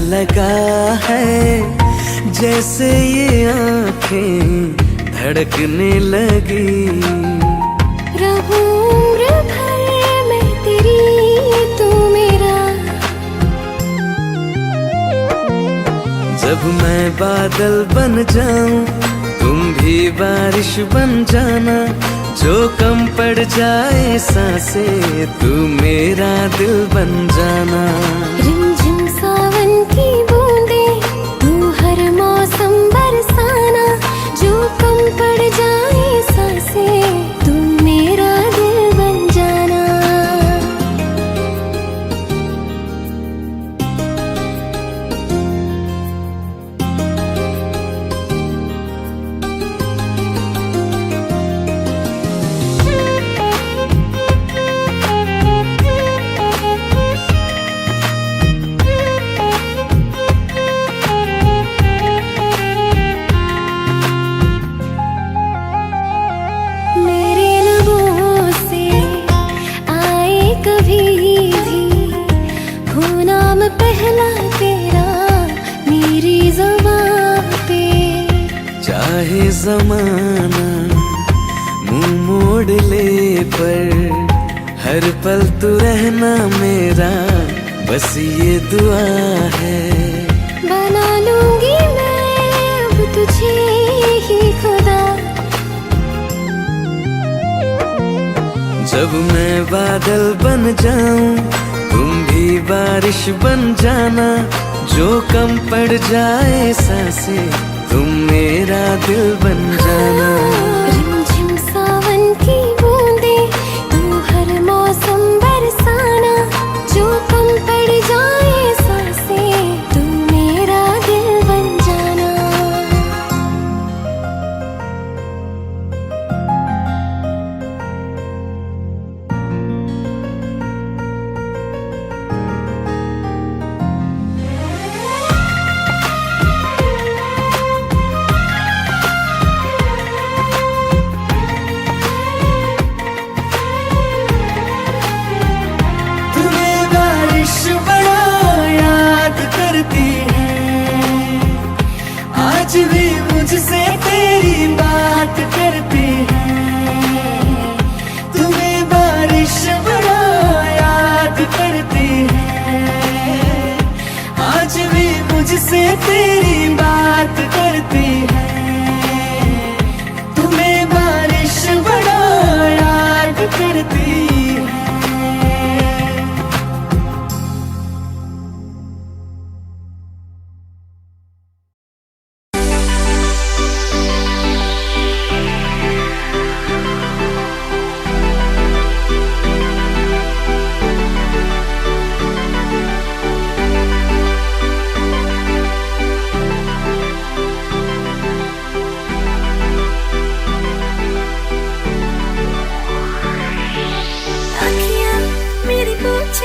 लगा है, जैसे ये आंखें धड़कने लगी। रहूं उम्र भर मैं तेरी, तू मेरा। जब मैं बादल बन जाऊं, तुम भी बारिश बन जाना। जो कम पड़ जाए सांसें, तू मेरा दिल बन जाना। रिमझिम सावन की बूंदे, तू हर मौसम बरसाना। जो कम पड़ जाए सांसें, तू मेरा दिल बन जाना। पहला तेरा मेरी ज़बान पे, चाहे ज़माना मुंह मोड़ ले, पर हर पल तू रहना मेरा, बस ये दुआ है। बना लूंगी मैं अब तुझे ही खुदा। जब मैं बादल बन जाऊं, तुम भी बारिश बन जाना। जो कम पड़ जाए सांसें, तुम मेरा दिल बन जाना। रिमझिम सावन की बूंदे, तू हर मौसम बरसाना। जो कम पड़ जाए सांसें, तू मेरा दिल बन जाना। आज भी मुझसे तेरी बात करती है। तुम्हें बारिश बड़ा याद करती है। आज भी मुझसे तेरी बात करती है। तुम्हें बारिश बड़ा याद करती है।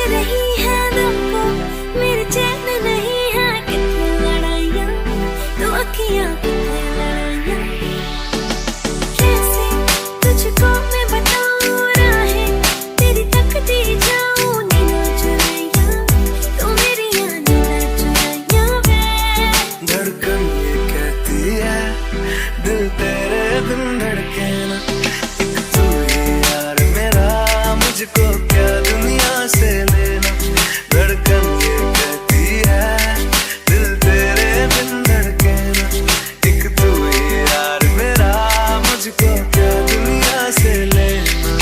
रही है दिल को, मेरे चैन नहीं है। कितनी लड़ाइयाँ तो अखियाँ, कितनी लड़ाइयाँ। कैसे तुझको मैं बताऊँ राहें तेरी तकती जाऊँ। नींद चुराइयाँ तो मेरी नींद चुराइयाँ वे। धड़कन ये कहती है, दिल तेरे बिन धड़के ना। एक तू ही यार मेरा, मुझको क्या दुनिया से लेना। धड़कन ये कहती है, दिल तेरे बिन धड़के ना। एक तू ही यार मेरा, मुझको क्या दुनिया से लेना।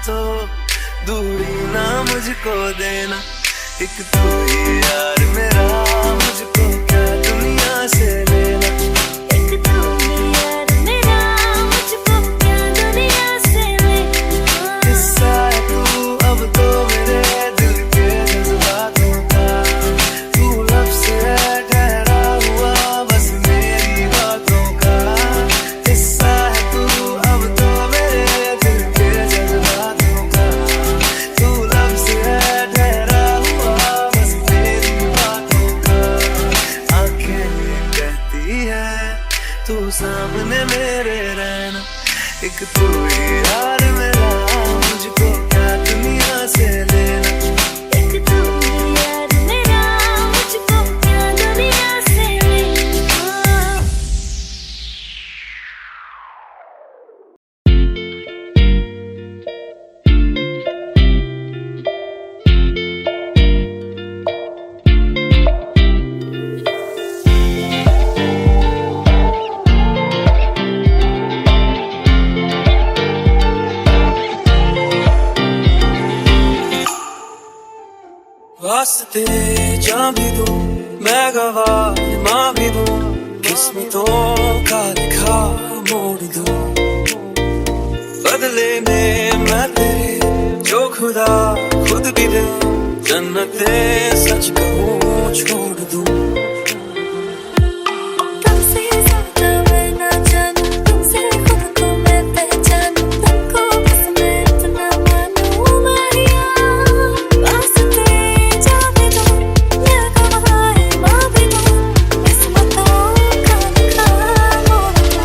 तो दूरी ना मुझको देना, एक तू ही यार मेरा, मुझको क्या दुनिया से लेना। एक तू ही यार मेरा, मुझको क्या दुनिया से लेना। हिस्सा है तू अब तो मेरे दिल के जज्बातों का, तू लफ्ज़ है ठहरा हुआ बस मेरी बातों का। हिस्सा है तू अब तो मेरे दिल के जज्बातों का, तू लफ्ज़ है ठहरा हुआ बस मेरी बातों का। आंखें कहती है तू सामने मेरे रहना, एक तू ही यार मेरा, मुझको क्या दुनिया से लेना। एक तू ही यार मेरा, मुझको क्या दुनिया से लेना। वास्ते जा भी दूं मैं गवाह माँ भी दूं, किस्मतों का लिखा मोड़ दूं। बदले में मैं तेरे जो खुदा खुद भी दे, जन्नते सच कहूँ छोड़ दूं। तुमसे ज्यादा मैं ना जानूं, तुमसे खुद को मैं पहचानूं, तुमको बस मैं इतना मानूं माहिया। वास्ते जा भी दूं मैं गवाह माँ भी दूं, किस्मतों का लिखा मोड़ दूं।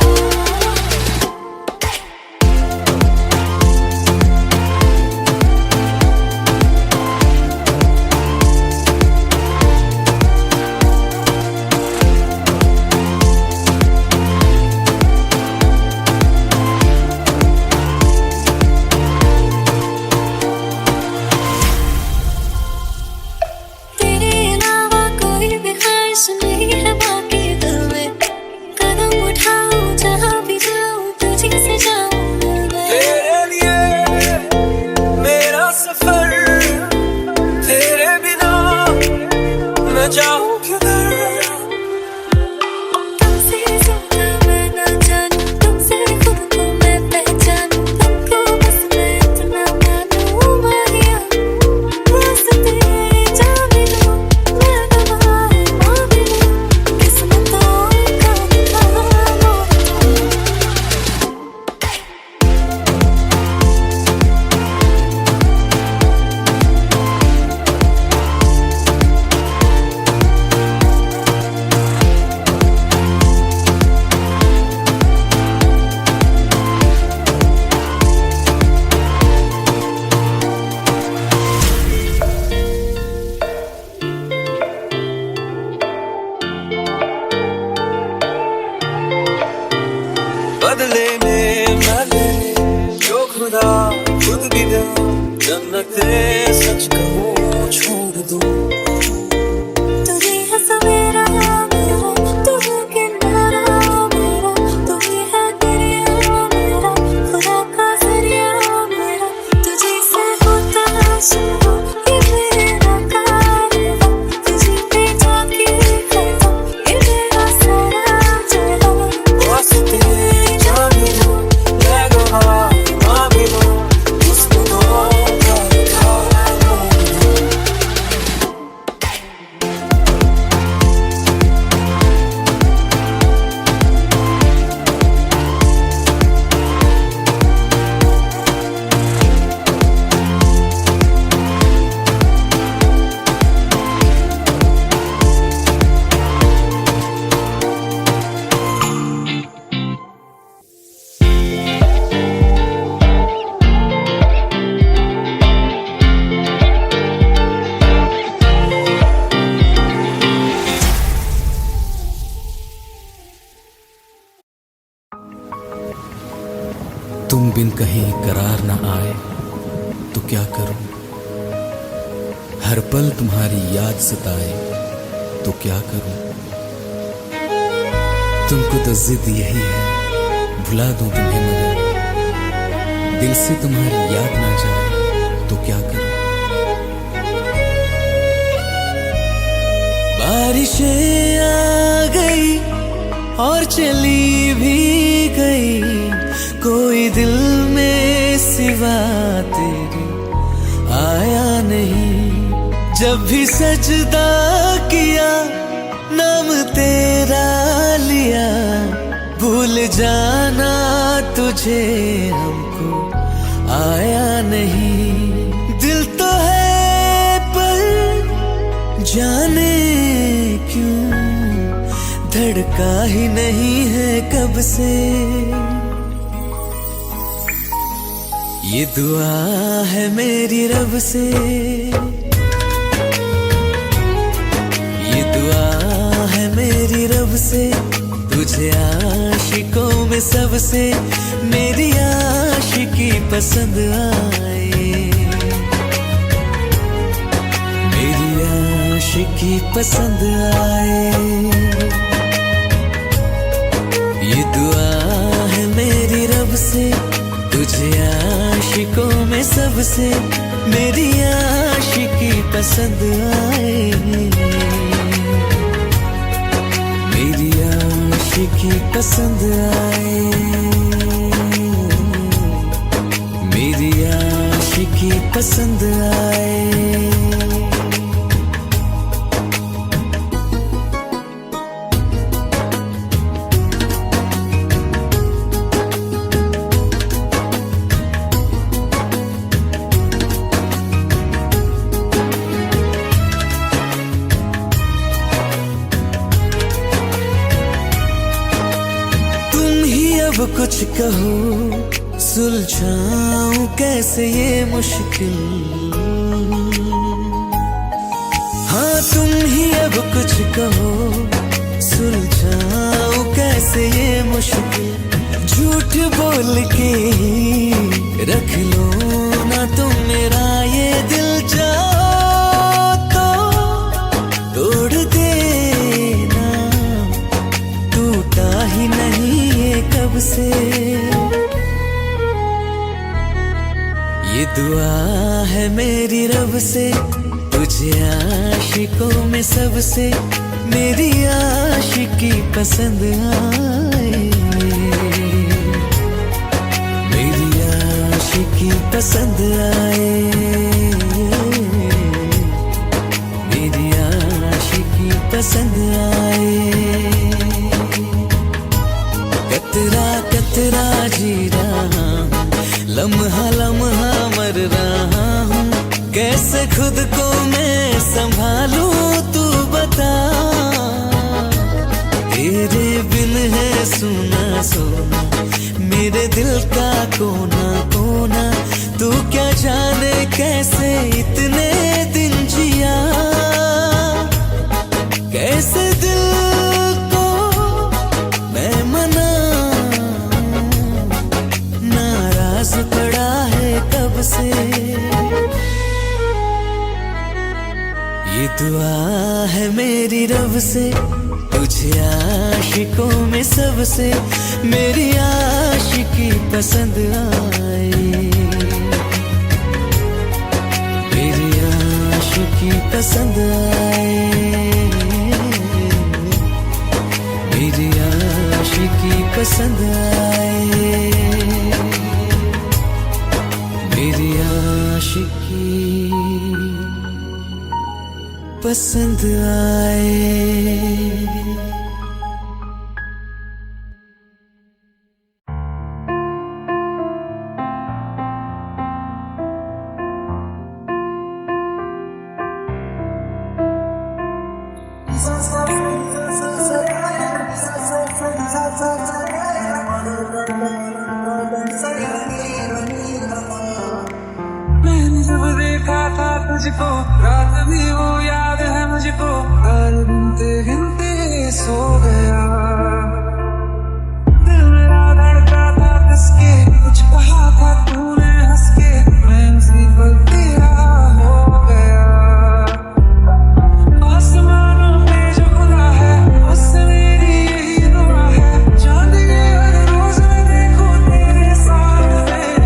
तेरे अलावा कोई भी ख्वाहिश नहीं है बाकी दिल में, कदम उठाऊं जहाँ भी जाऊं तुझी से जाऊं मैं। तेरे लिए मेरा सफर, तेरे बिना मैं जाऊँ किधर। तुमसे ज्यादा मैं ना जानूं, तुमसे खुद को मैं पहचानूं, तुमको बस मैं इतना मानूं माहिया। वास्ते जा भी दूं मैं गवाह माँ भी दूं, किस्मतों का लिखा मोड़ दूं। बदले में मैं तेरे जो खुदा खुद भी दे, जन्नते सच कहूँ छोड़ दूं। तू ही है सवेरा मेरा, तू ही किनारा मेरा, तू ही है दरिया मेरा, खुदा का जरिया मेरा। तुझी से होता शुरू ये मेरा कारवां, तुझी पे जाके खत्म ये मेरा सारा जहां। वास्ते जा भी दूं मैं गवाह माँ भी दूं, किस्मतों का लिखा मोड़ दूं। तुम बिन कहीं करार न आए तो क्या करूं, हर पल तुम्हारी याद सताए तो क्या करूं। तुमको तो जिद यही है भुला दूं तुम्हें, मगर दिल से तुम्हारी याद ना जाए तो क्या करूं। बारिशें आ गई और चली भी गई, कोई दिल में सिवा तेरे आया नहीं। जब भी सजदा किया नाम तेरा लिया, भूल जाना तुझे हमको आया नहीं। दिल तो है पर जाने क्यों धड़का ही नहीं है कब से। ये दुआ है मेरी रब से, ये दुआ है मेरी रब से, तुझे आशिकों में सबसे मेरी आशिकी पसंद आए, मेरी आशिकी पसंद आए। ये दुआ है मेरी रब से, तुझे आशिकों में सबसे मेरी आशिकी पसंद आए, मेरी आशिकी पसंद आए, मेरी आशिकी पसंद आए। अब कुछ कहो सुलझाऊं कैसे ये मुश्किल, हाँ तुम ही अब कुछ कहो सुलझाऊं कैसे ये मुश्किल। झूठ बोल के रख लो ना तुम मेरा ये दिल, जाओ तो तोड़ देना, टूटा ही नहीं कब से। ये दुआ है मेरी रब से, तुझे आशिकों में सबसे मेरी आशिकी पसंद आए, मेरी आशिकी पसंद आए, मेरी आशिकी पसंद आए। कतरा कतरा जी रहा हूँ, लम्हा लम्हा मर रहा हूँ, कैसे खुद को मैं संभालूं तू बता। तेरे बिन है सुना सोना मेरे दिल का कोना कोना, तू क्या जाने कैसे इतने दिन जिया, कैसे दिल को मैं मना, नाराज पड़ा है कब से। ये दुआ है मेरी रब से, तुझे आशिकों में सबसे मेरी आशिकी पसंद आए, मेरी आशिकी पसंद आए, मेरी आशिकी पसंद आए, मेरी आशिकी पसंद आए। मैंने जब देखा था तुझको, रात भी वो याद है मुझको, हर गिनते गिनते सो गया। दिल मेरा धड़का था किसके, कुछ कहा था तूने हंस के, मैं उसी पर तेरा हो गया। आसमानों पे जो खुदा है उससे मेरी यही दुआ है, चांद के हर रोज मैं देखूं तेरे साथ में।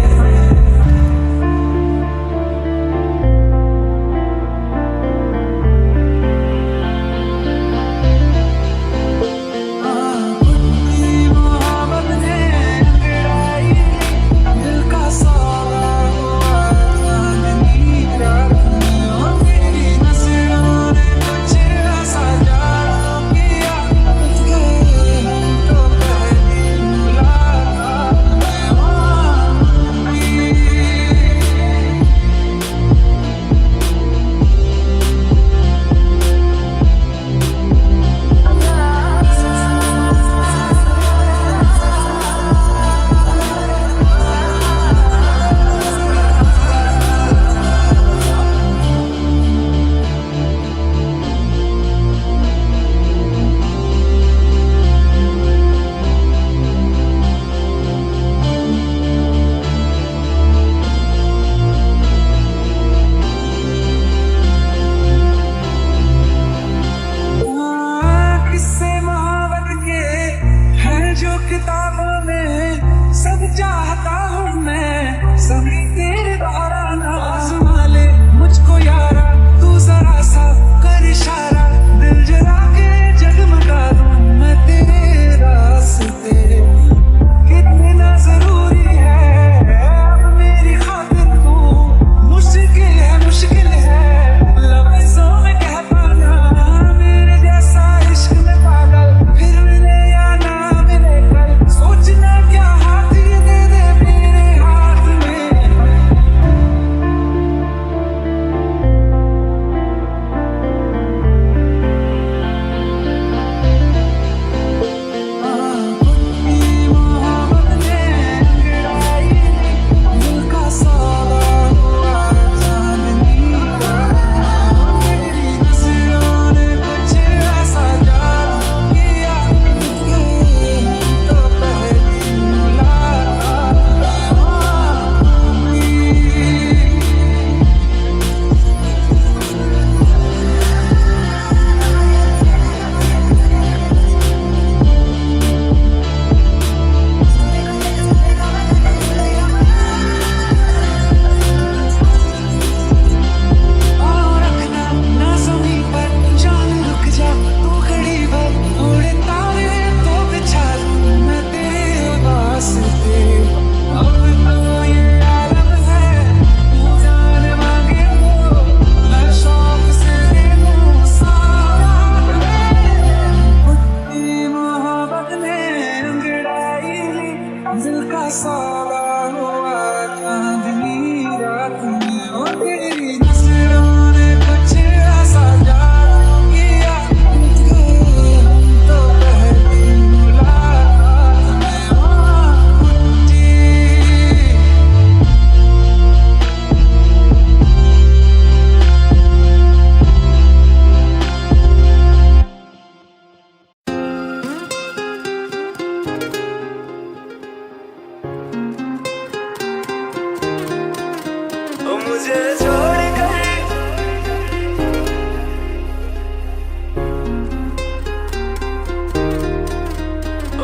मुझे छोड़ कर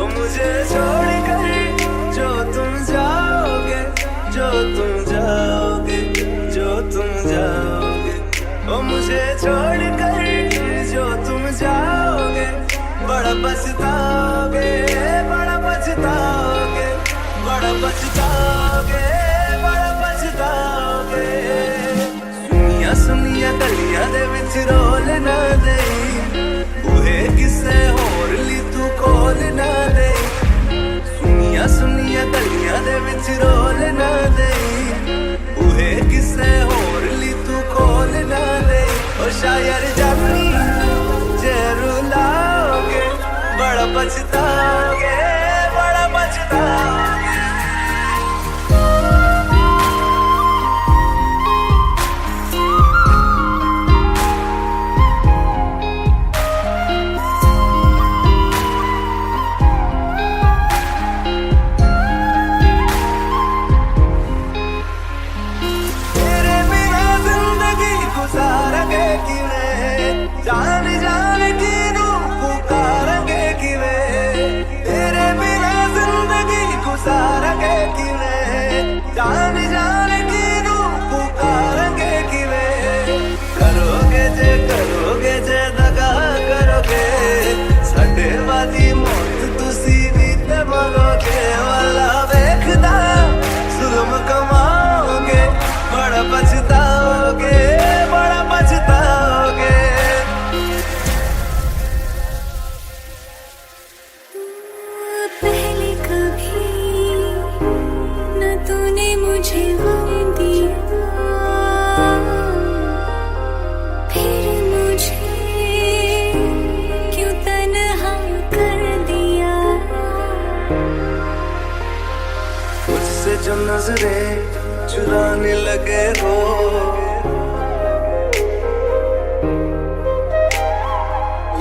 मुझे छोड़ कर जो तुम जाओगे, जो तुम जाओगे, जो तुम जाओगे, ओ मुझे छोड़ कर जो तुम जाओगे, बड़ा पछताओगे, बड़ा पछताओगे, बड़ा पछताओगे, बड़ा पछताओगे। सुनिया सुनिया गलियां दे विच रोल ना दे, बूहे किसे होर ली तू खोल ना दे। सुनिया सुनिया गलियां दे विच रोल ना दे, बूहे किसे होर ली तू खोल ना दे। ओ शायर जानी जे रुलाओगे, बड़ा पछताओगे, बड़ा पछताओगे। जान जान की रूह पुकारेंगे किवें, तेरे बिना जिंदगी गुजारेंगे किवें। जान जान की रूह पुकारेंगे किवें। करोगे जे दगा करोगे, साडे वाली मौत तुसी भी ते मरोगे। वाला वेखदा जुल्म कमाओगे, बड़ा पछताओगे, बड़ा पछताओगे। पहले कभी न तूने मुझे गम दिया, फिर मुझे क्यों तन्हा कर दिया। मुझसे जो नजरें चुराने लगे हो,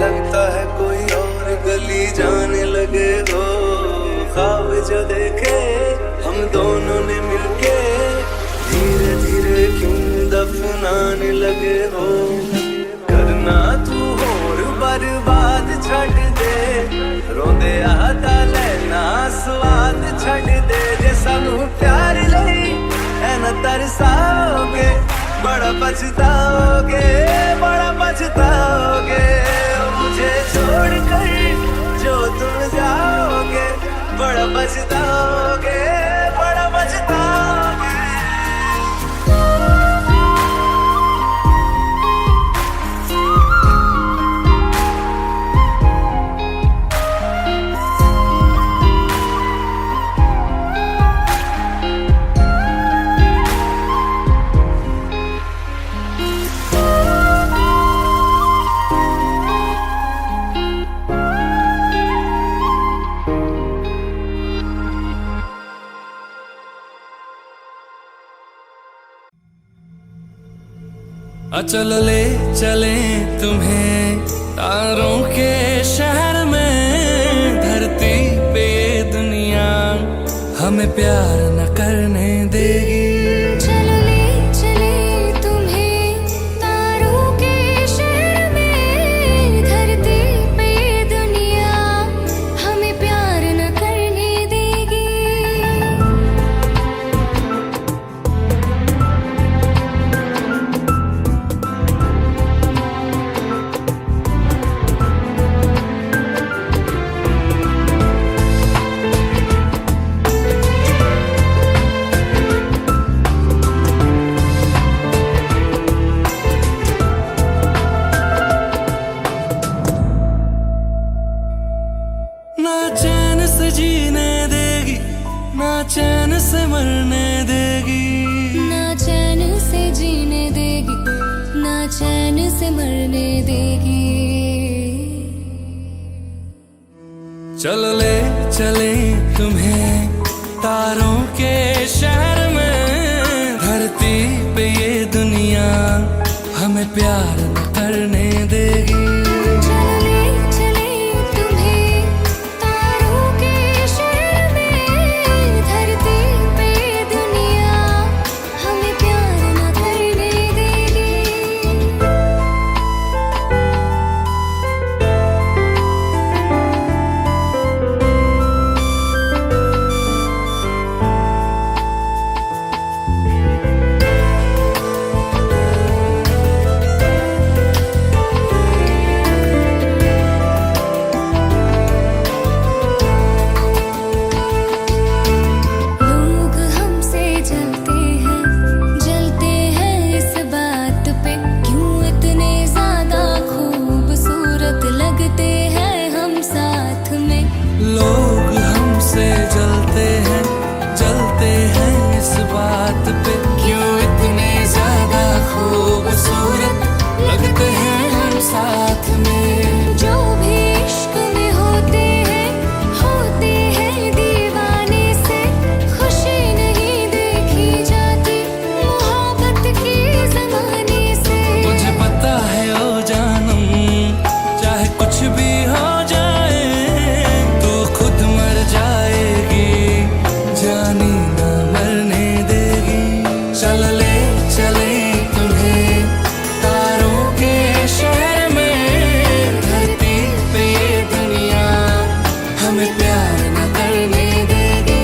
लगता है कोई और गली जाने लगे हो। ख्वाब जो देखे हम दोनों ने मिलके, धीरे धीरे क्यों दफनाने लगे हो। करना तू होर बर्बाद छड़ दे, रोंदे आता लेना स्वाद छड़ दे। जे सानू प्यार लई ऐना तरसाओगे, बड़ा पछताओगे, बड़ा पछताओगे। मुझे छोड़ कर जो तुम जाओगे, बड़ा पछताओगे, बड़ा पछताओगे। चलो ले चले तुम्हें तारों के शहर में। धरती पे ये दुनिया हमें प्यार न करने देगी। चलो ले चले तुम्हें तारों के शहर में। धरती पे ये दुनिया हमें प्यार न करने देगी। ना चैन से जीने देगी, ना चैन से मरने देगी। ना चैन से जीने देगी, ना चैन से मरने देगी। चलो ले चले तुम्हें तारों के शहर में। धरती पे ये दुनिया हमें प्यार न करने देगी। चलो ले चले तुम्हें तारों के शहर में। धरती पे दुनिया हमें प्यार न चल ले चले तुम्हें तारों के शहर में, धरती पे ये दुनिया हमें प्यार न करने देगी।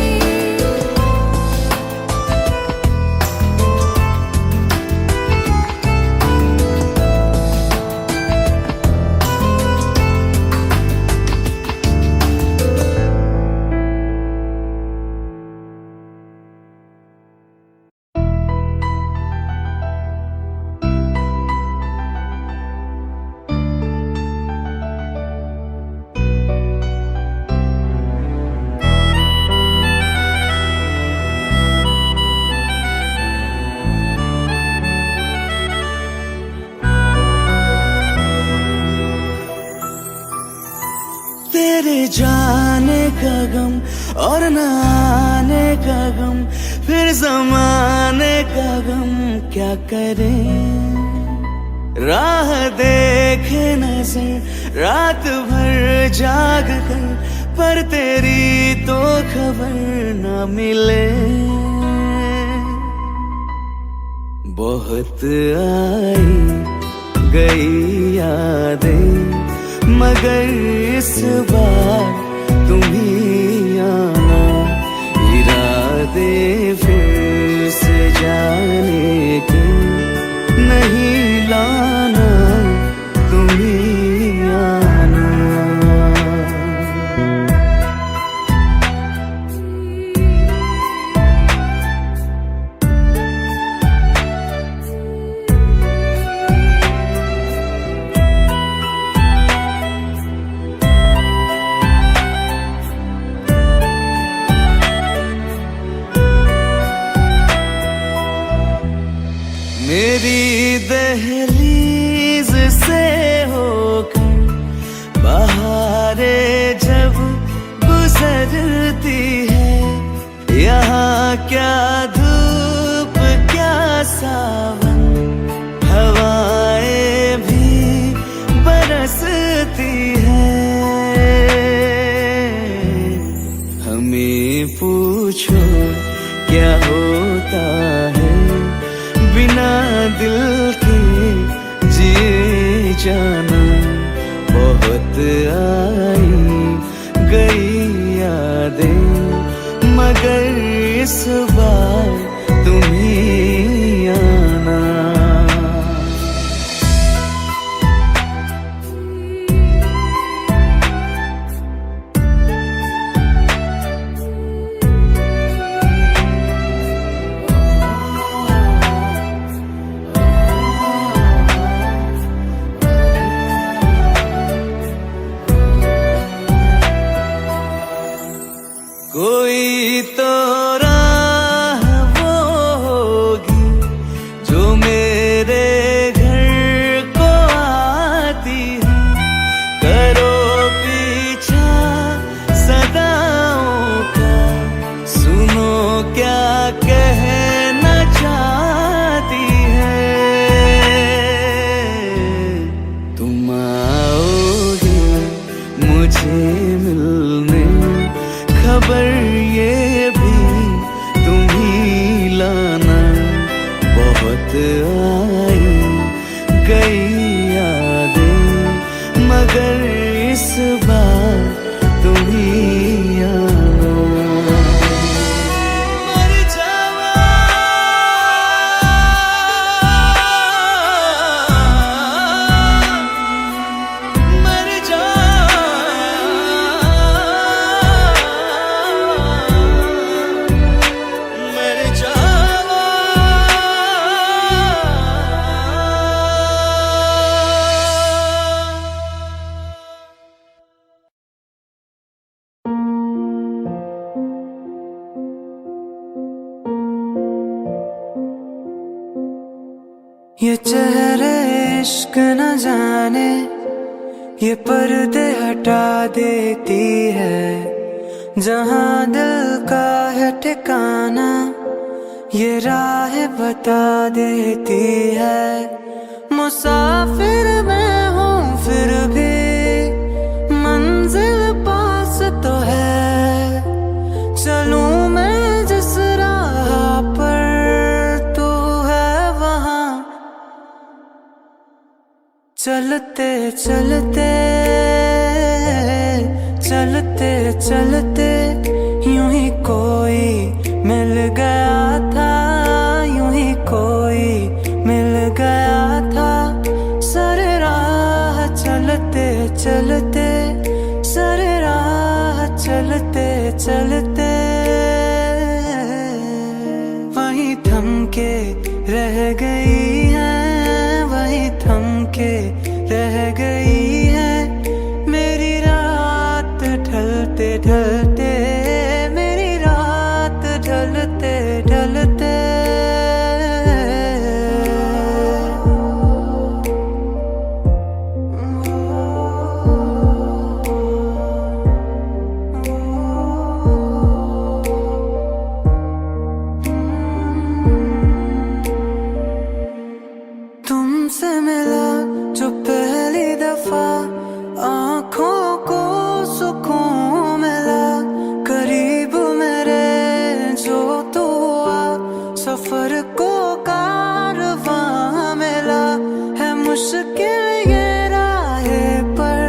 तेरे जाने का गम और न आने का गम, फिर ज़माने का गम क्या करें। राह देखे नजर रात भर जाग कर, पर तेरी तो खबर न मिले। बहुत आई गई यादें, मगर इस बार तुम ही आना। इरादे फिर से जाने के नहीं लाना, तुम ही आना। मेरी दहलीज से होकर बहारें जब गुजरती है, यहाँ क्या धूप क्या सावन, हवाएं भी बरसती है। हमें पूछो क्या होता है बिना दिल के जिए जाना। बहुत आई गई यादें, मगर इस बार तुम ही आना। कोई तो राह वो होगी जो मेरे घर को आती है। करो पीछा सदाओं का, सुनो क्या कहना चाहती है। तुम आओगे मुझे मिलने, खबर ये भी तुम ही लाना। बहुत आई गई यादें, मगर इस बार तुम ही आना। मर जावा मर जावा मर जावा। ये चेहरे इश्क न जाने, ये पर्दे हटा देती है। जहाँ दिल का है ठिकाना, ये राह बता देती है। मुसाफिर मैं हूँ फिर भी मंजिल पास तो है। चलूं मैं जिस राह पर, तू चलते चलते चलते चलते यूं ही कोई मिल गया था, यूं ही कोई मिल गया था। सर राह चलते चलते, सर राह चलते चलते वहीं थम के रह गई है, वहीं थम के रह गई है मेरी रात ढलते ढलते, मेरी रात ढलते ढलते। तुमसे मिला जो पहली दफा, आंखों को सुकून मिला। करीब मेरे जो तो हुआ, सफर को कारवां मिला। है मुश्किल ये राहें पर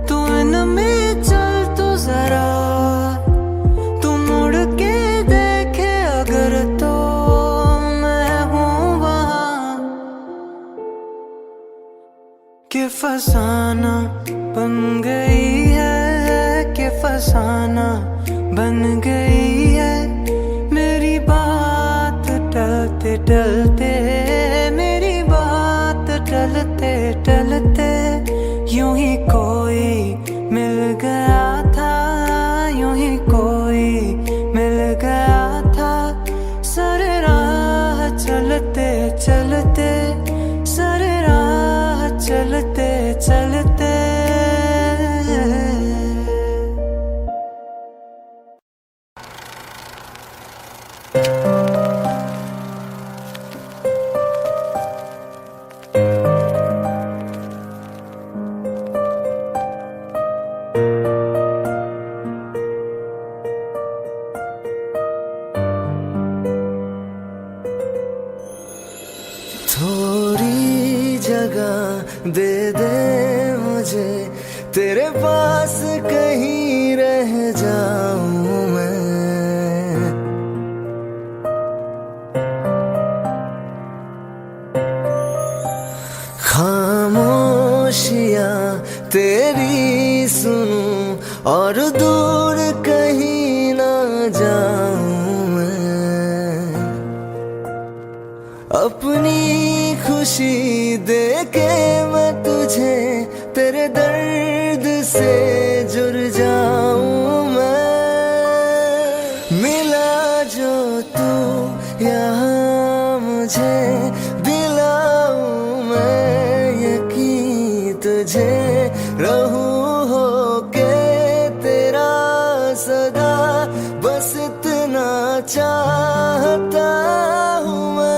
तू इनमें चल तो जरा, तू मुड़ के देखे अगर तो मैं हूँ वहाँ। कि फसाना बन गई है, कि फसाना बन गई है मेरी बात टलते टलते, मेरी बात टलते टलते। यूं ही कोई मिल गया था, यूं ही कोई मिल गया था। सर राह चलते चलते, सर राह चलते चलते। थोड़ी जगह दे दे मुझे, तेरे पास कहीं रह जाऊं मैं। खामोशियां तेरी सुनूं और दूर कहीं ना जाऊं मैं। अपनी खुशी देके मैं तुझे तेरे दर्द से जुड़ जाऊं मैं। मिला जो तू यहाँ मुझे, दिलाऊं मैं यकीन तुझे। रहूं होके तेरा सदा, बस इतना चाहता हूँ मैं।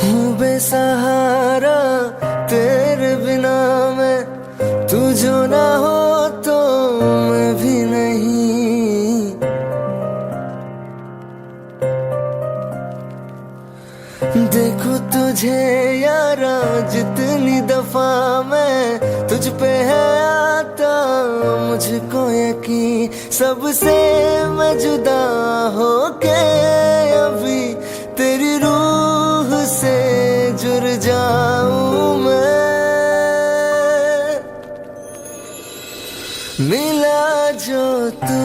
हूँ बेसहारा तेरे बिना मैं, तू जो ना हो तो मैं भी नहीं। देखो तुझे यारा जितनी दफा मैं तुझ पे है आता, मुझको यकीन सबसे मैं जुदा होके अभी तेरी रूह से जुड़ जाऊं मैं। मिला जो तू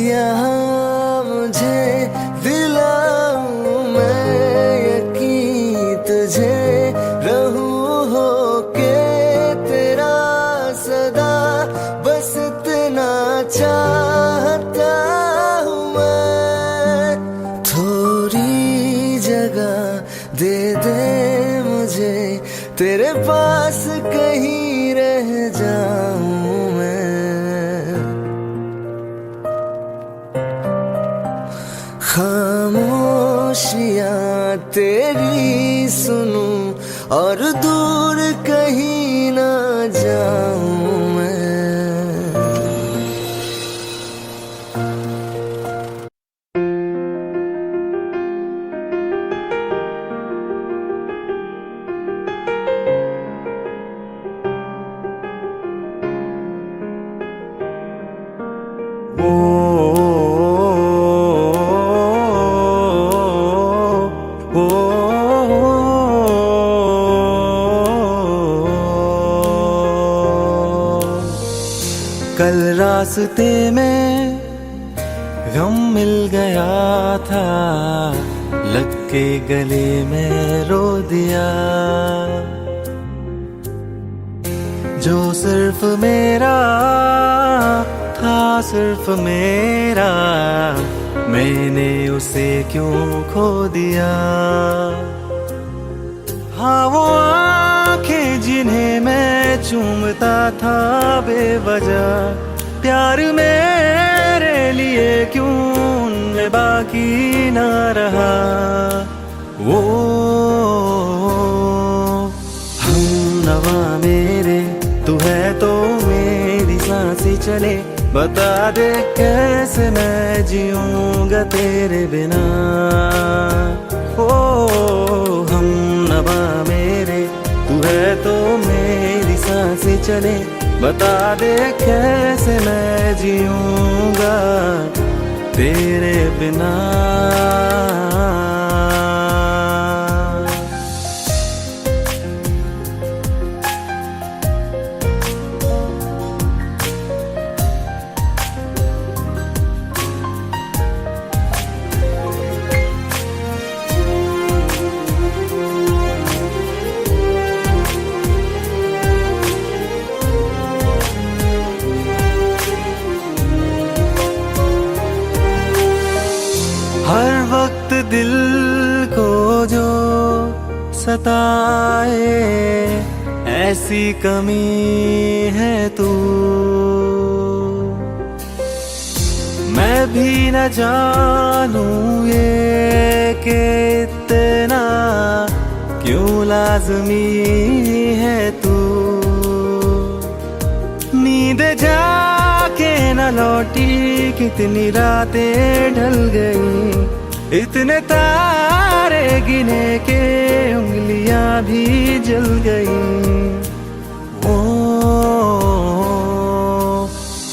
यहाँ मुझे, दिलाऊं मैं यकीन तुझे। रहूं होके तेरा सदा, बस इतना चाहता हूँ मैं। थोड़ी जगह दे दे मुझे, तेरे पास कहीं रह जाऊं मैं। खामोश खामोशियाँ तेरी सुनूं और दूर कहीं ना जाऊं मैं। कल रास्ते में गम मिल गया था, लग के गले में रो दिया। जो सिर्फ मेरा था, सिर्फ मेरा, मैंने उसे क्यों खो दिया। हाँ वो आंखें जिन्हें मैं चूमता था बेवजह, प्यार मेरे लिए क्यों उनमें बाकी ना रहा। वो हम नवा मेरे, तू है तो मेरी सांसें चले, बता दे कैसे मैं जीऊंगा तेरे बिना। ओ हम नवा मेरे, तू है तो मेरी सांसें चले, बता दे कैसे मैं जीऊंगा तेरे बिना। हर वक्त दिल को जो सताए, ऐसी कमी है तू। मैं भी न जानूं ये कि इतना क्यों लाज़मी है तू। नींद जाके न लौटी, कितनी रातें ढल गई, इतने तारे गिने के उंगलियां भी जल गई। ओ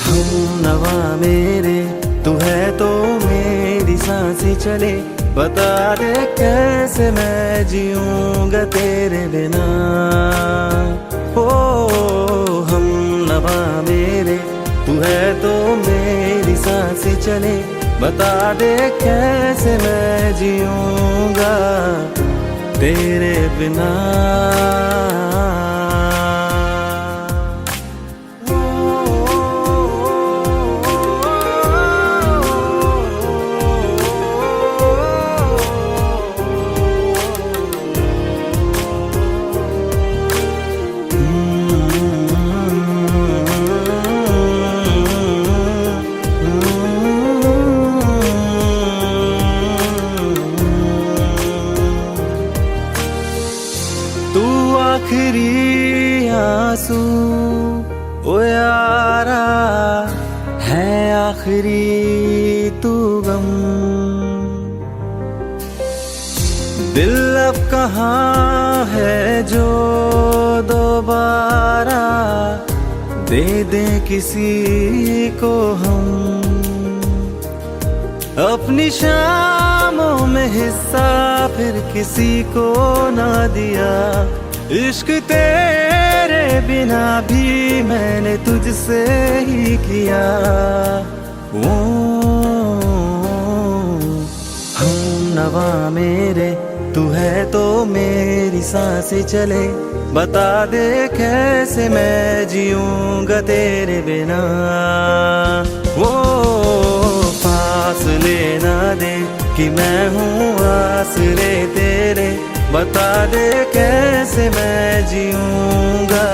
हम नवा मेरे, तू है तो मेरी सांसें चले, बता दे कैसे मैं जीऊंगा तेरे बिना। ओ हम नवा मेरे, तू है तो मेरी सांसें चले, बता दे कैसे मैं जीऊंगा तेरे बिना। आखिरी आंसू ओ यारा है, आखिरी तू गम। दिल अब कहाँ है जो दोबारा दे दे किसी को हम। अपनी शामों में हिस्सा फिर किसी को ना दिया, इश्क तेरे बिना भी मैंने तुझसे ही किया। ओ हम नवा मेरे, तू है तो मेरी सांसें चले, बता दे कैसे मैं जीऊंगा तेरे बिना। वो फासले ना दे कि मैं हूँ आसरे तेरे, बता दे कैसे मैं जीऊंगा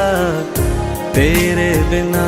तेरे बिना।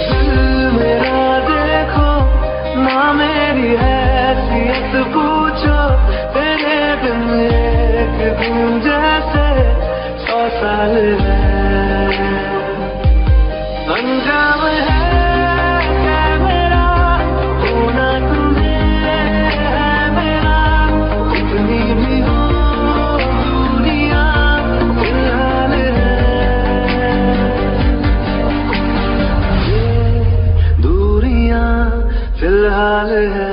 फिलहाल है। अंजाम है क्या मेरा होना तुम्हें है मेरा, कितनी भी हो दूरियां फिलहाल है। ये दूरियां फिलहाल है।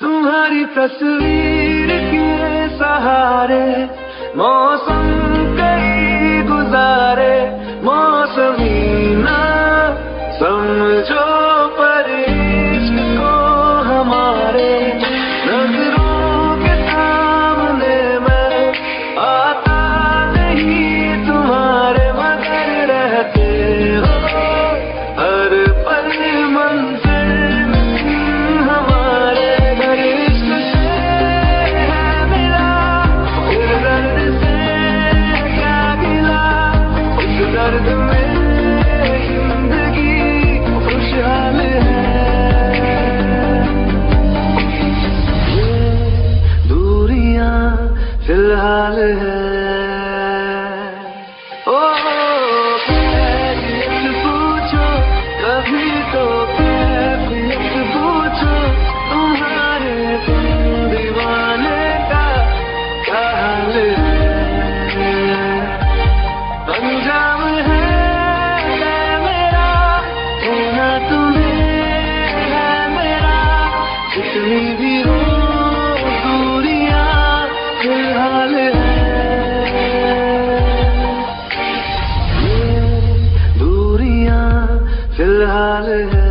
तुम्हारी तस्वीर के सहारे मौसम कई गुजारे, मौसमी ना समझो पर इश्क को हमारे, नजरों के सामने मैं आता नहीं तुम्हारे, मगर रहते हो हर पल मंजिल हमारे। दर्द में जिंदगी खुशहाल है। ये दूरियां फिलहाल है। ओ कैफियत पूछो कभी तो कैफियत पूछो, तुम्हारे दीवाने का क्या हाल है। अंजाम है मेरा होना तुम्हें है मेरा, कितनी भी हो दूरियां फिलहाल है। ये दूरियां फिलहाल है।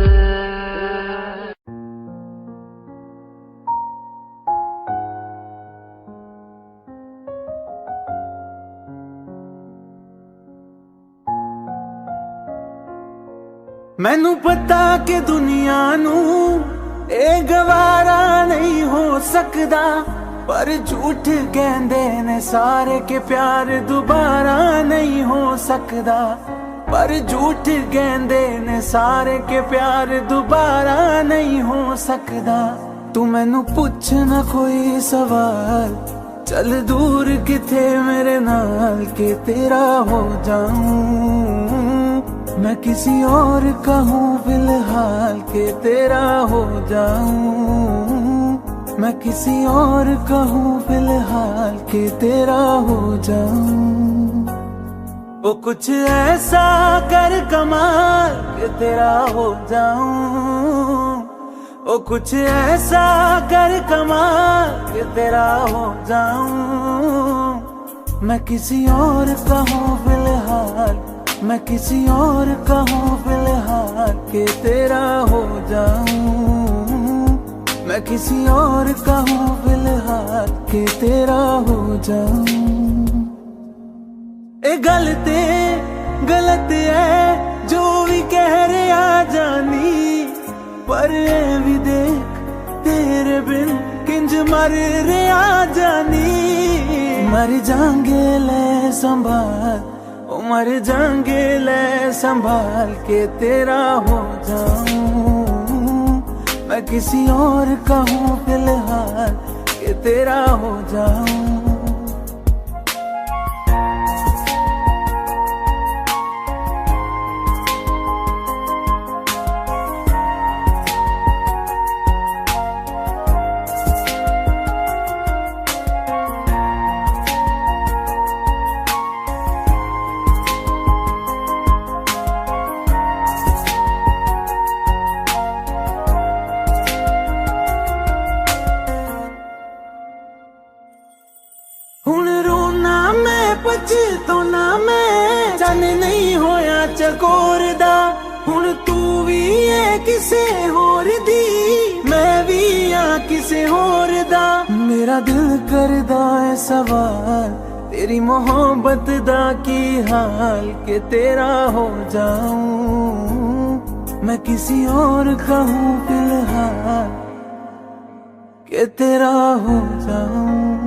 मैनू पता कि दुनिया नू ए गवारा नहीं हो सकदा, पर झूठ कहंदे ने सारे के प्यार दोबारा नहीं हो सकदा, पर झूठ कहंदे ने सारे के प्यार दोबारा नहीं हो सकदा। तू मैनू पुछ ना कोई सवाल, चल दूर किथे मेरे नाल के तेरा हो जाऊं। मैं किसी और का हूँ फिलहाल के तेरा हो जाऊं। मैं किसी और का हूँ फिलहाल के तेरा हो जाऊं। वो कुछ ऐसा कर कमाल के तेरा हो जाऊं। वो कुछ ऐसा कर कमाल के तेरा हो जाऊं। मैं किसी और का हूँ फिलहाल, मैं किसी और का हूँ फिलहाल के तेरा हो जाऊं। मैं किसी और का हूँ फिलहाल के तेरा हो जाऊं। ए गलत है जो भी कह रहे आ जानी, पर ए भी देख तेरे बिन किंज मर रहे आ जानी। मर जाएंगे ले संभाल, मर जाएंगे ले संभाल के तेरा हो जाऊं। मैं किसी और का हूँ फिलहाल के तेरा हो जाऊं। पछताना मैं जाने नहीं होया चकोर दा। हुण तू भी है किसे होर दी, मैं भी हाँ किसे किसी और दा मेरा दिल करदा है सवाल तेरी मोहब्बत दा की हाल के तेरा हो जाऊं मैं किसी और का हूँ फिलहाल के तेरा हो जाऊं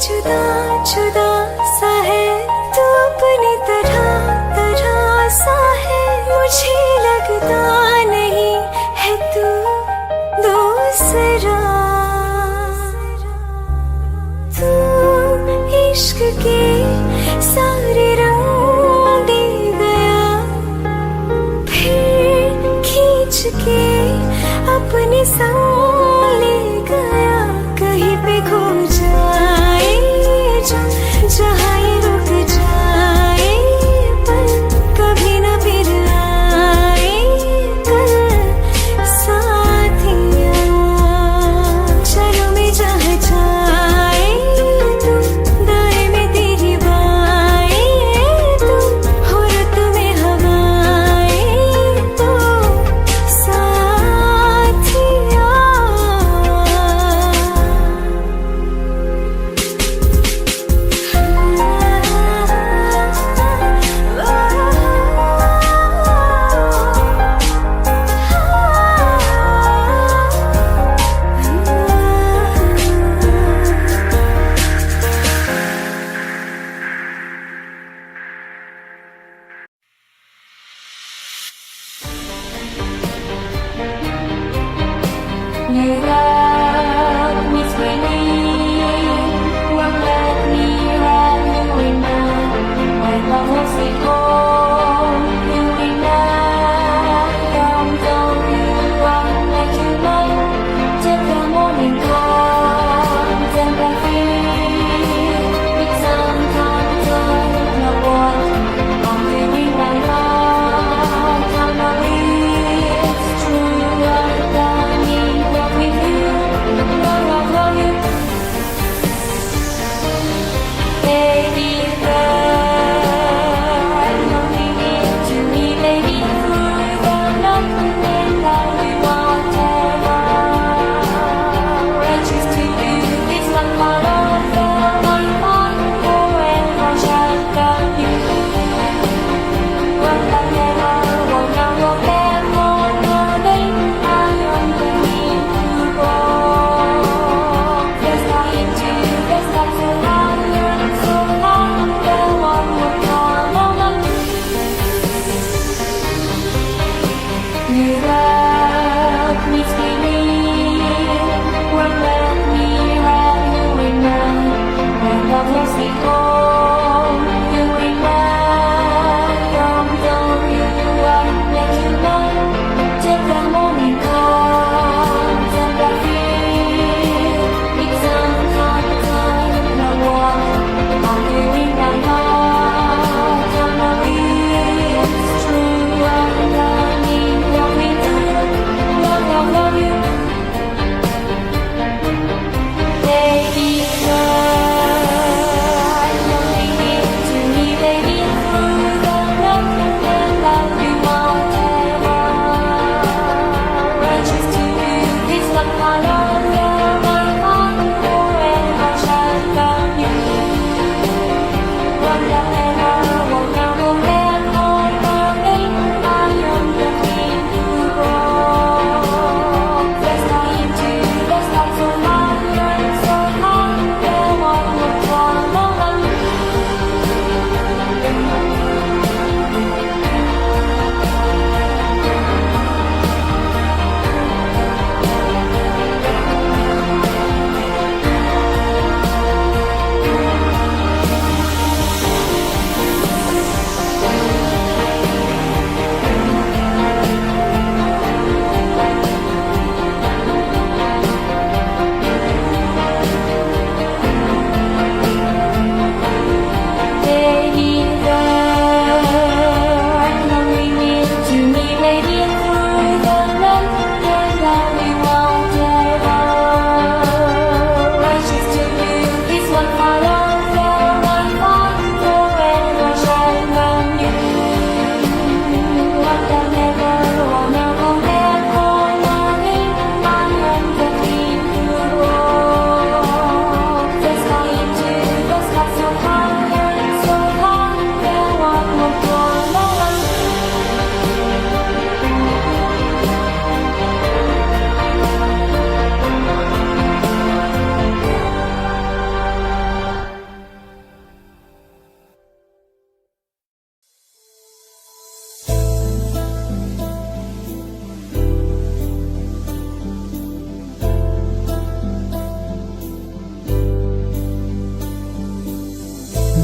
जुदा जुदा सा है तू अपनी तरह तरह सा है मुझे लगता नहीं है तू दूसरा तू इश्क के सारे रंग दे गया फिर खींच के अपने संग ले गया कहीं पे खो जाए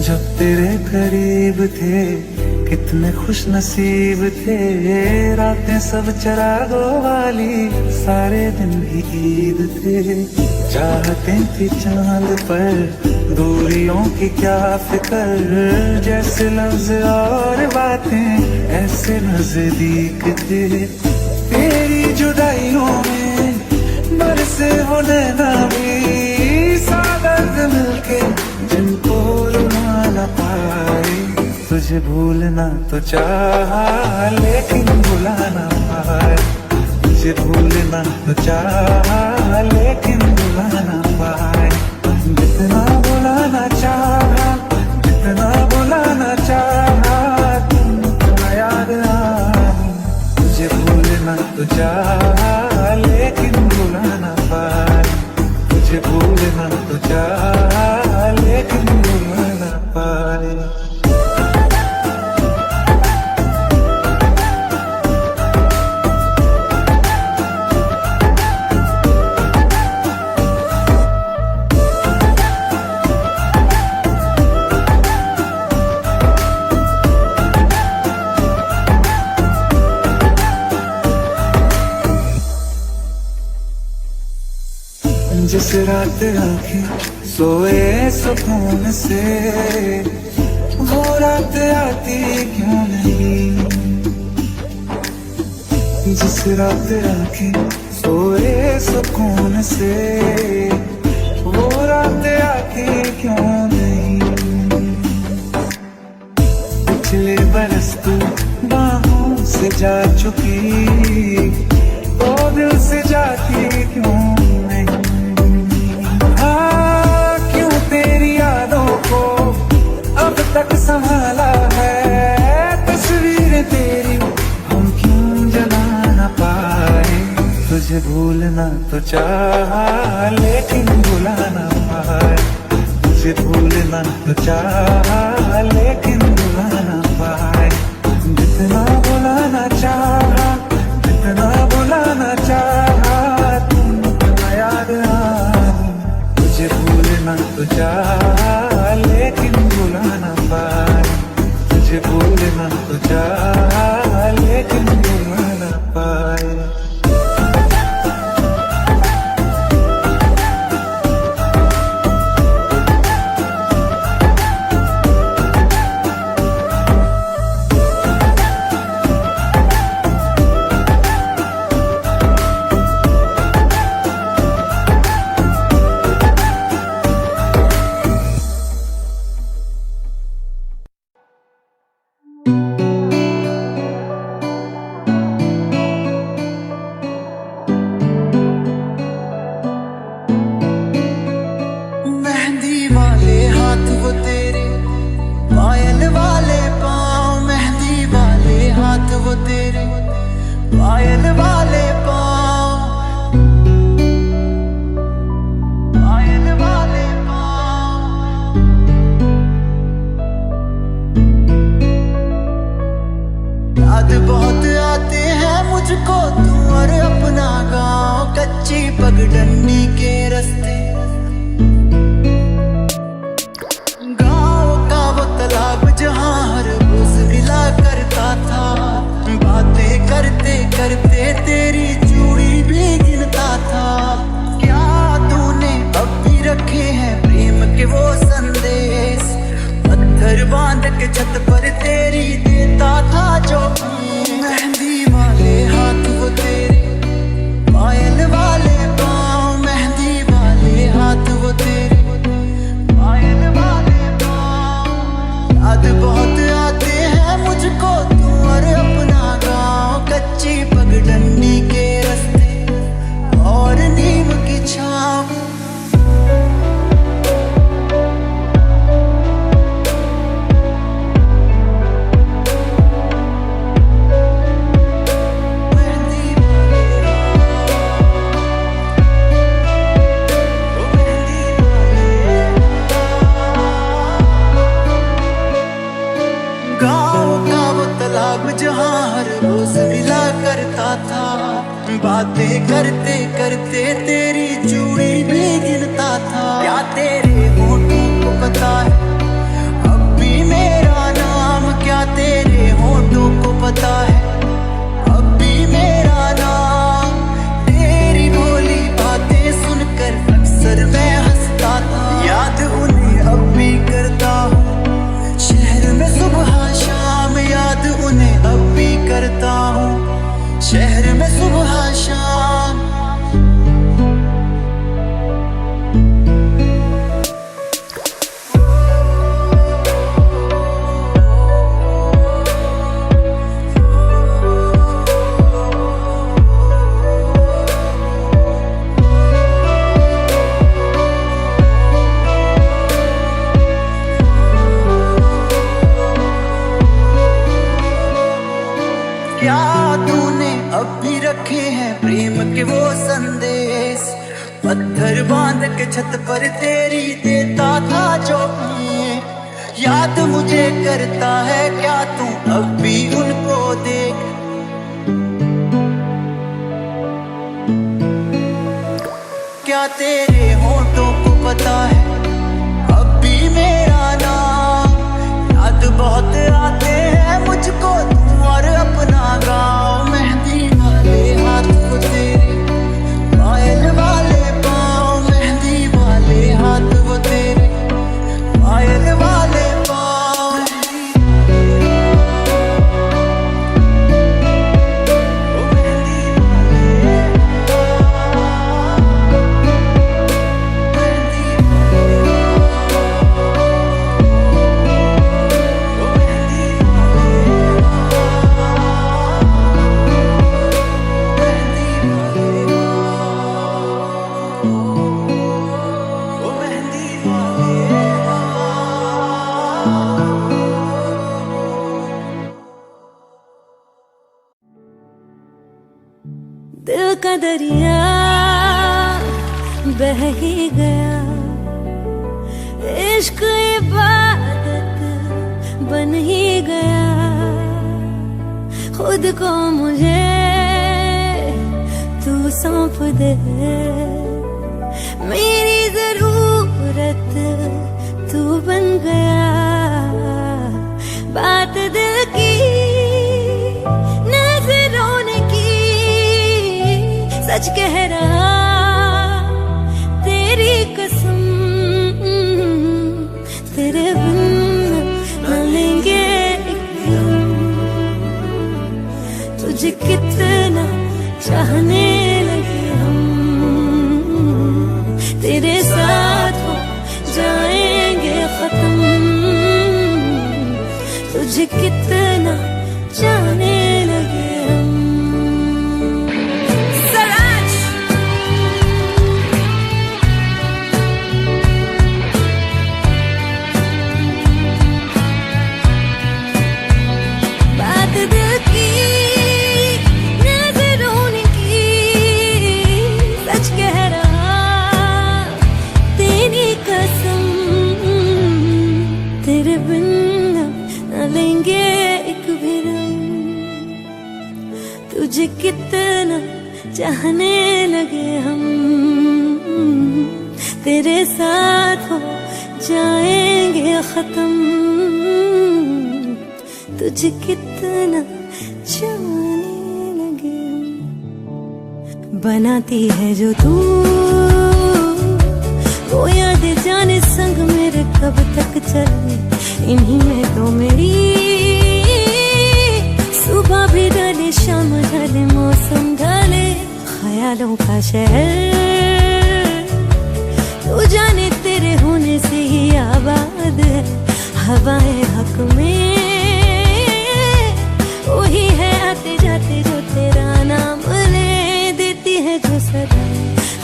जब तेरे करीब थे कितने खुश नसीब थे, रातें सब चरागों वाली, सारे दिन भी ईद थे। चाहते थी चांद पर दूरियों की क्या फिक्र, जैसे लफ्ज और बातें ऐसे नजदीक थे। तेरी जुदाइयों में बरसे वो नैना भी, सादर्द मिलके जिनको रुला न पाए। तुझे भूलना तो चाहा लेकिन भुला ना पाए, तुझे भूलना तो चाहा लेकिन भुला ना पाए। जितना भुलाना चाहा, जितना भुलाना चाहा, तुम याद आए। तुझे भूलना तो चाहा लेकिन भुला ना पाए, तुझे भूलना तो चाहा लेकिन भुला ना पाए। जिस रात आंखें सोए सुकून से, वो रात आती क्यों नहीं। जिस रात आंखें सोए सुकून से, वो रात आती क्यों नहीं। पिछले बरस तू बाहों से जा चुकी, तो दिल से जाती क्यों नहीं। अब तक संभाला है तस्वीरें तेरी, हम क्यों जला ना पाए। तुझे भूलना तो चाहा लेकिन भुला ना पाए, तुझे भूलना तो चाहा लेकिन भुला ना पाए। जितना भुलाना चाहा, जितना भुलाना चाहा, तुम याद आए। तुझे भूलना तो चाहा लेकिन भुला ना पाए, तुझे भूलना तो चाहा लेकिन भुला ना पाए। पायल वाले पाँव, पायल वाले पाँव। याद बहुत आते हैं मुझको तू और अपना गाँव, कच्ची पगडंडी के रास्ते, गाँव का वो तालाब जहाँ हर रोज मिला करता था। बातें करते करते तेरी चूड़ी भी गिनता था। क्या तूने अब भी रखे हैं प्रेम के वो संदेश, पत्थर बांध के छत पर तेरी देता था जो। मेहंदी वाले हाथ वो तेरे, पायल वाले पाँव, मेहंदी वाले हाथ वो तेरे, पायल वाले पाँव। याद बहुत आते हैं मुझको तू और अपना गाँव, कच्ची पगडंडी के रास्ते और नीम की छाँव। जहाँ हर रोज मिला करता था। बातें करते करते तेरी चूड़ी भी गिनता था। क्या तेरे होठों को पता है अब घर बांध के छत पर तेरी देता था जो याद मुझे करता है क्या तू अब भी उनको देख। क्या तेरे होठों को पता है अब भी मेरा नाम, याद बहुत आते हैं मुझको तू और अपना गाँव। मेहंदी वाले हाथ को तेरे, पायल वाले पाँव, मेहंदी वाले हाथ वो तेरे, पायल वाले दिल का दरिया बह ही गया, इश्क इबादत बन ही गया। खुद को मुझे तू सौंप दे, मेरी जरूरत तू बन गया। बात दिल की सच कह रहा तेरी कसम, तेरे बिन न लेंगे एक दम। तुझे कितना चाहने लगे हम, तेरे साथ हो जाएंगे खत्म। तुझे कितना चाहने लगे हम। तुझे कितना चाहने लगे हम, तेरे साथ हो जाएंगे खत्म। तुझे कितना चाहने लगे हम। बनाती है जो तू वो याद जाने संग मेरे कब तक चले, इन्हीं में तो मेरी सुबह भी ढले शाम ढले मौसम ढले। ख्यालों का शहर तू जाने तेरे होने से ही आबाद है। हवाएं हक में वही है आते जाते जो तेरा नाम ले देती है जो सदा।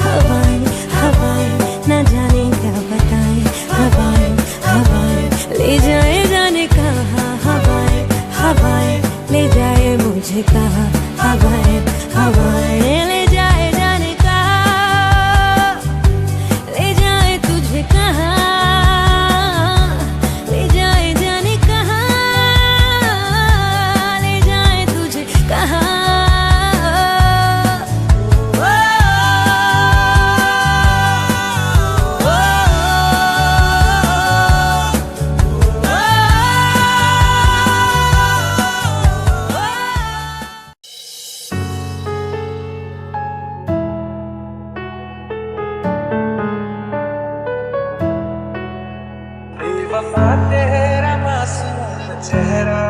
हवाएं हवाएं न जाने क्या बताएं, हवाएं हवाएं ले जाए जाने कहाँ। हवाएं हवाएं ले जाए मुझे कहाँ, हवाएं हवाएं ले जाए जाने कहाँ। ले जाए तुझे कहाँ, ले जाए जाने कहाँ, ले जाए तुझे कहाँ। तेरा मासूम चेहरा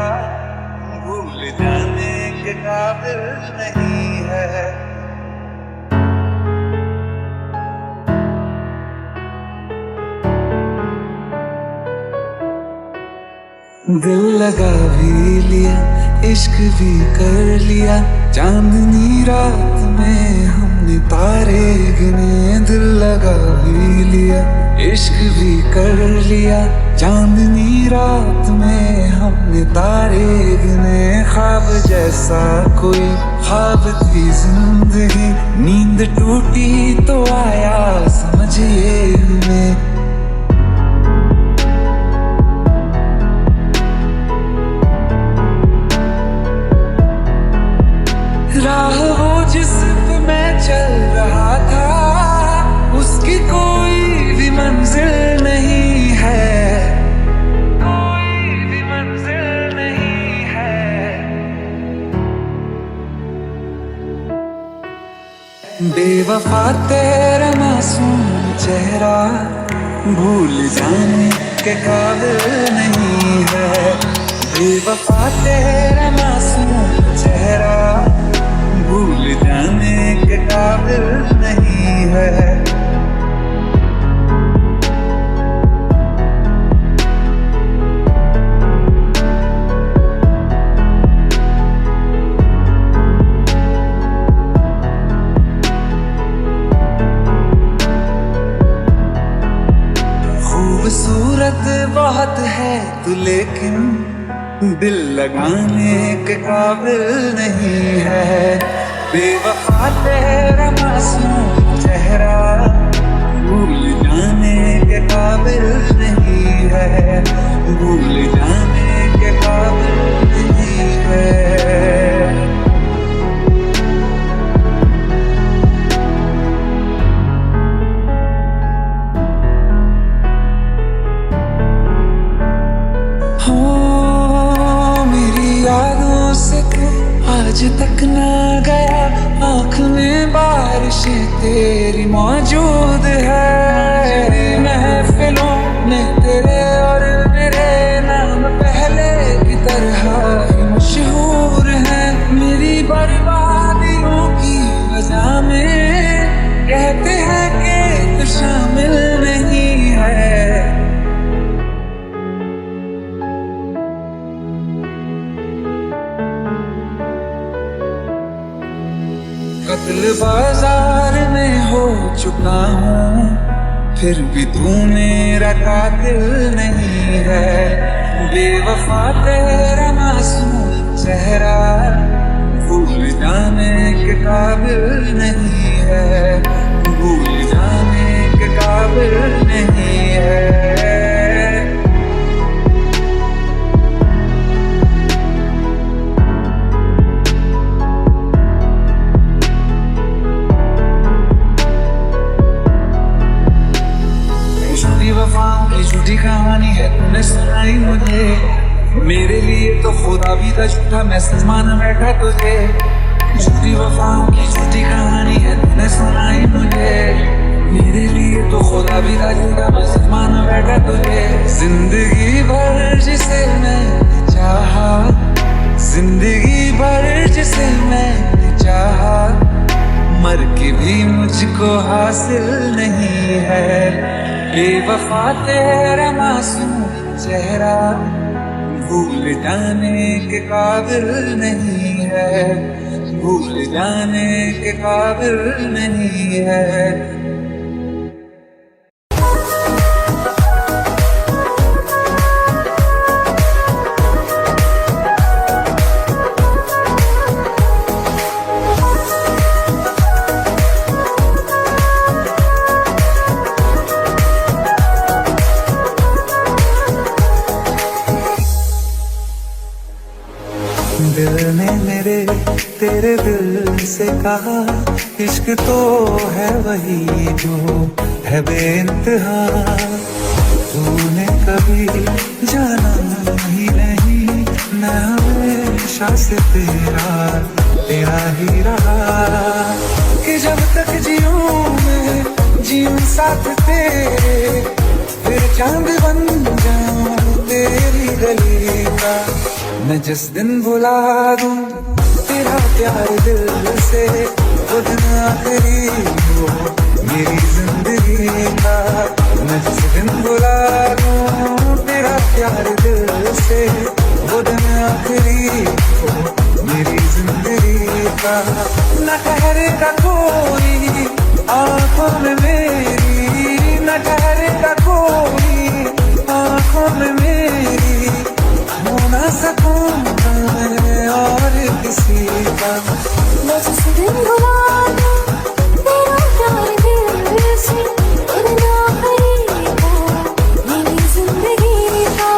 भूल जाने के काबिल नहीं है। दिल लगा भी लिया, इश्क भी कर लिया, चांदनी रात में हमने तारे गिने। दिल लगा भी लिया, इश्क भी कर लिया चांदनी रात में हमने तारे गिने ख्वाब जैसा कोई ख्वाब थी जिंदगी नींद टूटी तो आया समझिए हमें राह वो जिस पे मैं चल रहा था उसकी कोई भी मंजिल नहीं है कोई भी मंजिल नहीं है बेवफा तेरा मासूम चेहरा भूल जाने के काबिल नहीं है बेवफा तेरा मासूम चेहरा भूल जाने के काबिल नहीं है खूबसूरत बहुत है तू लेकिन दिल लगाने के काबिल नहीं है बेवफा तेरा मासूम चेहरा भूल जाने के काबिल नहीं है भूल जाने के काबिल नहीं है यादों से तू आज तक ना गया आँख में बारिशें तेरी मौजूद है महफिलों में तेरे और मेरे नाम पहले की तरह ही मशहूर है मेरी बर्बादियों की वजह में कहते हैं कि तू शामिल नहीं है कत्ल बाजार में हो चुका हूँ फिर भी तू मेरा कातिल नहीं है बेवफा तेरा मासूम चेहरा भूल जाने के काबिल नहीं है भूल जाने के काबिल नहीं है झूठी कहानी है तूने सुनाई मुझे मेरे लिए तो खुदा भी था झूठा मैसेज मान बैठा तुझे झूठी वफाओं की झूठी कहानी है तूने सुनाई मुझे मेरे लिए तो खुदा भी था झूठा मैसेज मान बैठा तुझे जिंदगी भर जिसे मैं चाहा जिंदगी भर जिसे मैं चाहा मर के भी मुझको हासिल नहीं है बेवफा तेरा मासूम चेहरा भूल जाने के काबिल नहीं है भूल जाने के काबिल नहीं है दिल ने मेरे तेरे दिल से कहा इश्क तो है वही जो है बेइंतहा तूने कभी जाना ही नहीं मैं हमेशा से तेरा ही रहा कि जब तक जीऊं मैं जीऊं साथ तेरे फिर चांद बन जाऊं तेरी गली का मैं जिस दिन भुला दूं तेरा प्यार दिल से वो दिन आखिरी हो मेरी जिंदगी का मैं जिस दिन भुला दूं तेरा प्यार दिल से वो दिन आखिरी हो मेरी जिंदगी का न ठहरेगा कोई आंखों में मेरी न ठहरेगा मैं जिस दिन भुला दूं तेरा प्यार दिल से, उड़ना पड़ेगा मेरी जिंदगी का।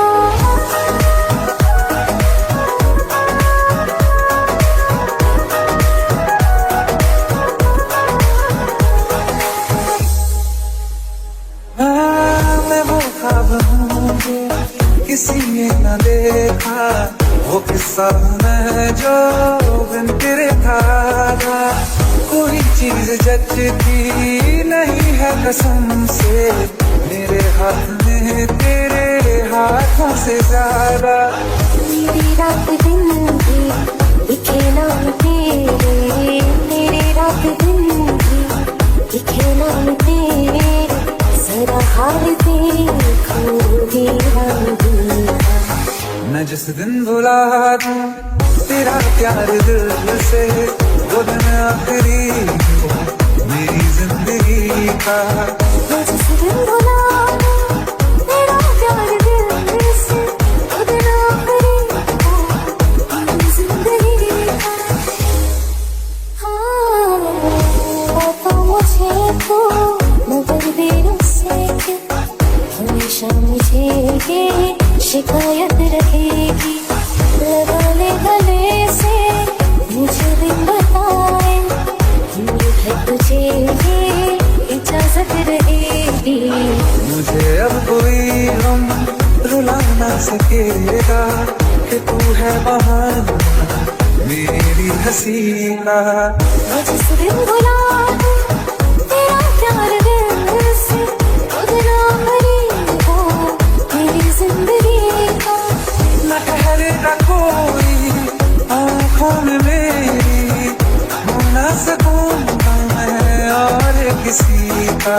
मैं वो ख्वाब हूँ किसी ने न देखा, वो किस्सा मैं जो बिन तेरे था। कोई चीज जचती नहीं है कसम से, मेरे हाथ में तेरे हाथों से ज्यादा। मेरी रात दिन भी दिखे नाम तेरे, मेरी रात दिन भी दिखे नाम तेरे, जरा हाल देखो मेरा दिल का। मैं जिस दिन भुला दूं तेरा प्यार दिल से, वो दिन आखिरी हो मेरी जिंदगी का। मैं जिस दिन भुला दूं तेरा प्यार दिल से, वो दिन आखिरी हो मेरी जिंदगी का। हाँ, तो मुझे तो मगर देर से क्यों हमेशा मुझे ये शिकायत रहेगी। लगा ले गले से मुझे दिन बताए, है तुझे ये इजाजत रहेगी। मुझे अब कोई गम रुला ना सकेगा कि तू है बहाना मेरी हंसी का। मैं जिस दिन भुला दूं तेरा प्यार दिल से, वो दिन आखिरी हो मेरी जिंदगी का। न ठहरेगा कोई आँखों में मेरी, हो ना सकूंगा मैं और किसी का।